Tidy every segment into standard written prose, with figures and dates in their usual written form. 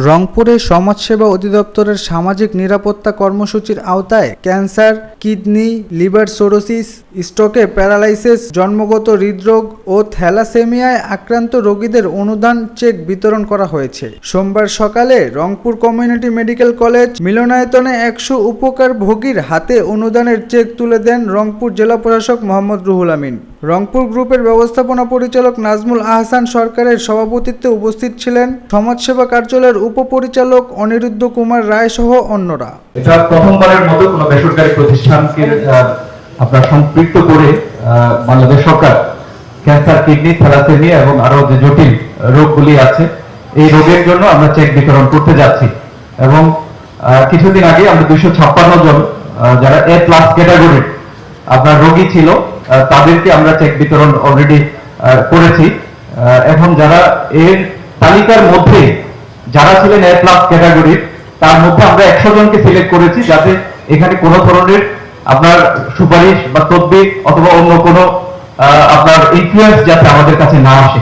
রংপুরে সমাজসেবা অধিদপ্তরের সামাজিক নিরাপত্তা কর্মসূচির আওতায় ক্যান্সার, কিডনি, লিভার সিরোসিস, স্ট্রোকে প্যারালাইসিস, জন্মগত হৃদরোগ ও থ্যালাসেমিয়ায় আক্রান্ত রোগীদের অনুদান চেক বিতরণ করা হয়েছে। সোমবার সকালে রংপুর কমিউনিটি মেডিকেল কলেজ মিলনায়তনে 100 উপকারভোগীর হাতে অনুদানের চেক তুলে দেন রংপুর জেলা প্রশাসক মোহাম্মদ রুহুল আমিন। রংপুর গ্রুপের ব্যবস্থাপনা পরিচালক নাজমুল আহসান সরকারের সভাপতিত্বে উপস্থিত ছিলেন সমাজসেবা কার্যালয়ের উপপরিচালক অনিরুদ্ধ কুমার রায় সহ অন্যরা। এটা প্রথমবারের মতো কোনো বেসরকারি প্রতিষ্ঠানকে আপনারা সম্পৃক্ত করে বাংলাদেশ সরকার ক্যান্সার, কিডনি, থ্যালাসেমিয়া এবং আরো যে জটিল রোগগুলি আছে এই রোগের জন্য আমরা চেক বিতরণ করতে যাচ্ছি। এবং কিছুদিন আগে আমরা 256 জন যারা A+ ক্যাটাগরির আপনার রোগী ছিল তাদেরকে আমরা চেক বিতরণ অলরেডি করেছি। এখন যারা এর তালিকার মধ্যে যারা ছিলেন A+ ক্যাটাগরির তার মধ্যে আমরা 100 জনকে সিলেক্ট করেছি, যাতে এখানে কোনো ধরনের আপনার সুপারিশ বা তদবির অথবা অন্য কোনো আপনার ইনফ্লুয়েন্স যাতে আমাদের কাছে না আসে।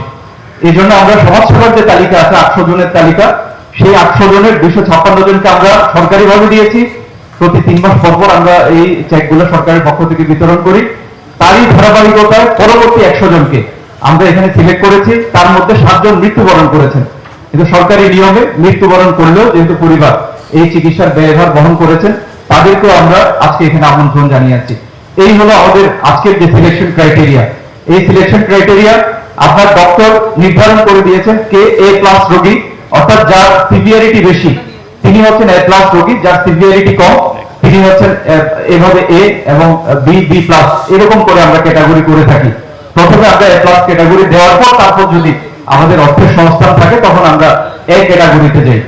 এই জন্য আমরা সমাজসেবার যে তালিকা আছে 800 জনের তালিকা, সেই 800 জনের 256 জনকে আমরা সরকারিভাবে দিয়েছি। প্রতি 3 মাস পর আমরা এই চেকগুলো সরকারের পক্ষ থেকে বিতরণ করি। তারই ধারাবাহিকতায় পরবর্তী 100 জনকে আমরা এখানে সিলেক্ট করেছি। তার মধ্যে 7 জন মৃত্যুবরণ করেছেন, কিন্তু সরকারি নিয়মে মৃত্যুবরণ করলেও যেহেতু পরিবার এই চিকিৎসার ব্যয়ভার বহন করেছেন, তাদেরকেও আমরা আজকে এখানে আমন্ত্রণ জানিয়েছি। এই হলো আমাদের আজকের যে সিলেকশন ক্রাইটেরিয়া। এই সিলেকশন ক্রাইটেরিয়া আপনার ডক্টর নির্ধারণ করে দিয়েছেন কে A+ রোগী, অর্থাৎ যার সিভিয়ারিটি বেশি তিনি হচ্ছেন A+ রোগী, যার সিভিয়ারিটি কম তিনি হচ্ছেন এভাবে A এবং B+, এরকম করে আমরা ক্যাটাগরি করে থাকি। প্রথমে আমরা A+ ক্যাটাগরি দেওয়ার পর তারপর যদি আমাদের অর্থের সংস্থান থাকে তখন আমরা A ক্যাটাগরিতে যাই।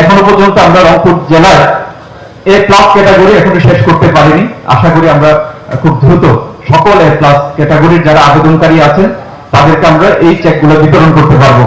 এখনো পর্যন্ত আমরা রংপুর জেলায় A+ ক্যাটাগরি এখনো শেষ করতে পারিনি। আশা করি আমরা খুব দ্রুত সকল A+ ক্যাটাগরির যারা আবেদনকারী আছেন তাদেরকে আমরা এই চেকগুলো বিতরণ করতে পারবো।